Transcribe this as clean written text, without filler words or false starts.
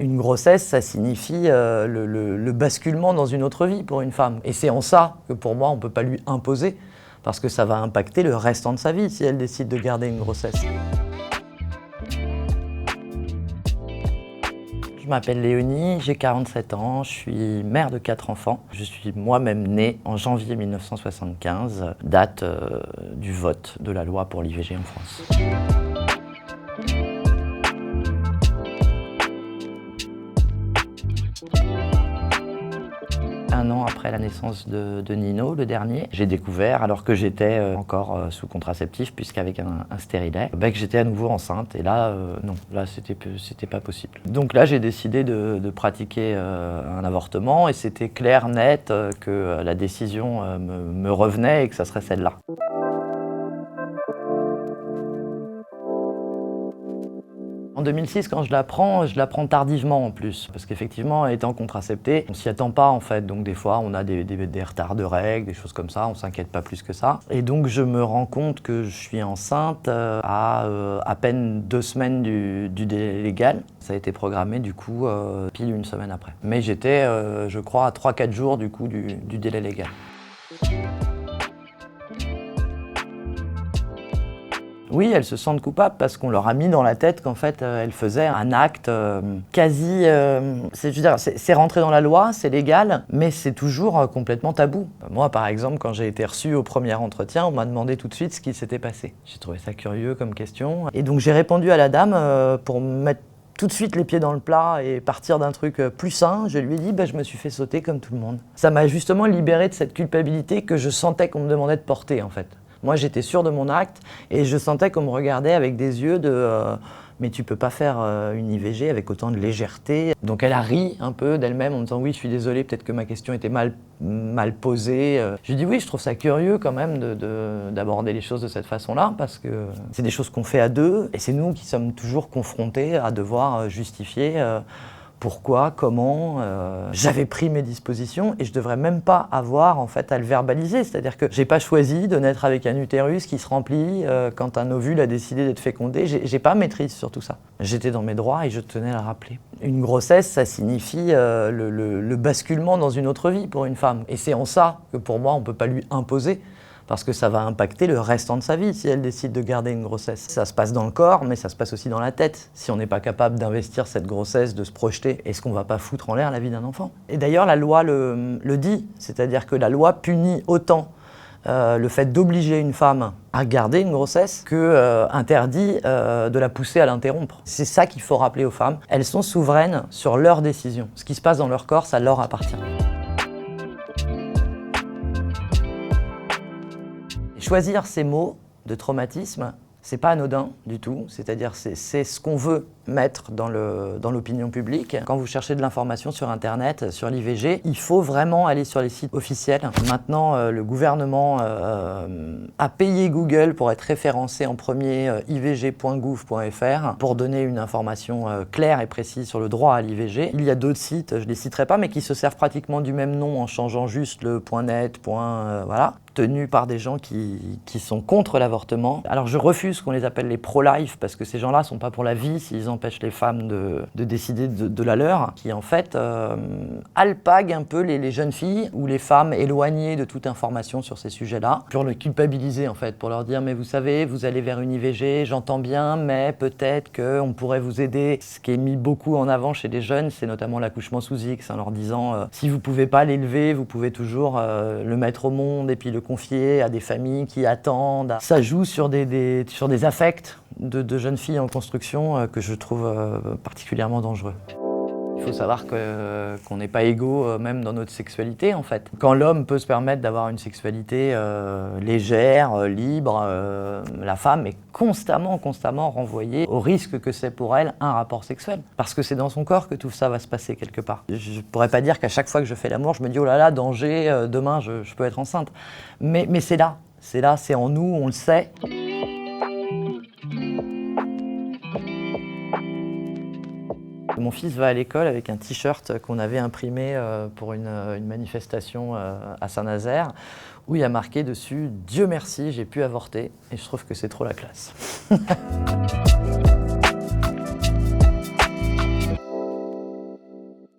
Une grossesse, ça signifie le basculement dans une autre vie pour une femme. Et c'est en ça que pour moi, on ne peut pas lui imposer, parce que ça va impacter le restant de sa vie si elle décide de garder une grossesse. Je m'appelle Léonie, j'ai 47 ans, je suis mère de 4 enfants. Je suis moi-même née en janvier 1975, date du vote de la loi pour l'IVG en France. Un an après la naissance de Nino, le dernier, j'ai découvert, alors que j'étais encore sous contraceptif, puisqu'avec un stérilet, que j'étais à nouveau enceinte. Et là, non, là, c'était pas possible. Donc là, j'ai décidé de pratiquer un avortement, et c'était clair, net, que la décision me revenait et que ça serait celle-là. En 2006, quand je l'apprends tardivement en plus, parce qu'effectivement, étant contraceptée, on s'y attend pas en fait, donc des fois on a des retards de règles, des choses comme ça, on s'inquiète pas plus que ça. Et donc je me rends compte que je suis enceinte à peine 2 semaines du délai légal. Ça a été programmé du coup pile 1 semaine après. Mais j'étais, je crois, à 3-4 jours du coup du délai légal. Oui, elles se sentent coupables parce qu'on leur a mis dans la tête qu'en fait, elles faisaient un acte quasi... c'est rentré dans la loi, c'est légal, mais c'est toujours complètement tabou. Moi, par exemple, quand j'ai été reçue au premier entretien, on m'a demandé tout de suite ce qui s'était passé. J'ai trouvé ça curieux comme question. Et donc j'ai répondu à la dame pour mettre tout de suite les pieds dans le plat et partir d'un truc plus sain. Je lui ai dit, je me suis fait sauter comme tout le monde. Ça m'a justement libérée de cette culpabilité que je sentais qu'on me demandait de porter, en fait. Moi, j'étais sûre de mon acte et je sentais qu'on me regardait avec des yeux de mais tu peux pas faire une IVG avec autant de légèreté. Donc elle a ri un peu d'elle-même en me disant oui, je suis désolée, peut-être que ma question était mal posée. Je lui dis oui, je trouve ça curieux quand même d'aborder les choses de cette façon-là, parce que c'est des choses qu'on fait à deux et c'est nous qui sommes toujours confrontés à devoir justifier pourquoi, comment, j'avais pris mes dispositions et je devrais même pas avoir en fait à le verbaliser. C'est-à-dire que j'ai pas choisi de naître avec un utérus qui se remplit quand un ovule a décidé d'être fécondé. J'ai pas maîtrise sur tout ça. J'étais dans mes droits et je tenais à le rappeler. Une grossesse, ça signifie le basculement dans une autre vie pour une femme. Et c'est en ça que pour moi, on peut pas lui imposer, parce que ça va impacter le restant de sa vie si elle décide de garder une grossesse. Ça se passe dans le corps, mais ça se passe aussi dans la tête. Si on n'est pas capable d'investir cette grossesse, de se projeter, est-ce qu'on ne va pas foutre en l'air la vie d'un enfant? Et d'ailleurs, la loi le dit, c'est-à-dire que la loi punit autant le fait d'obliger une femme à garder une grossesse que interdit de la pousser à l'interrompre. C'est ça qu'il faut rappeler aux femmes. Elles sont souveraines sur leurs décisions. Ce qui se passe dans leur corps, ça leur appartient. Choisir ces mots de traumatisme, c'est pas anodin du tout, c'est-à-dire c'est ce qu'on veut mettre dans l'opinion publique. Quand vous cherchez de l'information sur Internet, sur l'IVG, il faut vraiment aller sur les sites officiels. Maintenant, le gouvernement a payé Google pour être référencé en premier ivg.gouv.fr pour donner une information claire et précise sur le droit à l'IVG. Il y a d'autres sites, je ne les citerai pas, mais qui se servent pratiquement du même nom en changeant juste le .net, voilà, tenus par des gens qui sont contre l'avortement. Alors je refuse qu'on les appelle les pro-life, parce que ces gens-là ne sont pas pour la vie s'ils empêchent les femmes de décider de la leur, qui en fait alpaguent un peu les jeunes filles ou les femmes éloignées de toute information sur ces sujets-là, pour les culpabiliser en fait, pour leur dire mais vous savez, vous allez vers une IVG, j'entends bien, mais peut-être qu'on pourrait vous aider. Ce qui est mis beaucoup en avant chez les jeunes, c'est notamment l'accouchement sous X, en leur disant si vous pouvez pas l'élever, vous pouvez toujours le mettre au monde et puis le confier à des familles qui attendent. Ça joue sur des affects de jeunes filles en construction que je trouve particulièrement dangereux. Il faut savoir qu'on n'est pas égaux même dans notre sexualité en fait. Quand l'homme peut se permettre d'avoir une sexualité légère, libre, la femme est constamment renvoyée au risque que c'est pour elle un rapport sexuel. Parce que c'est dans son corps que tout ça va se passer quelque part. Je pourrais pas dire qu'à chaque fois que je fais l'amour, je me dis oh là là, danger, demain je peux être enceinte. Mais c'est là, c'est en nous, on le sait. Mon fils va à l'école avec un t-shirt qu'on avait imprimé pour une manifestation à Saint-Nazaire, où il y a marqué dessus « Dieu merci, j'ai pu avorter » et je trouve que c'est trop la classe.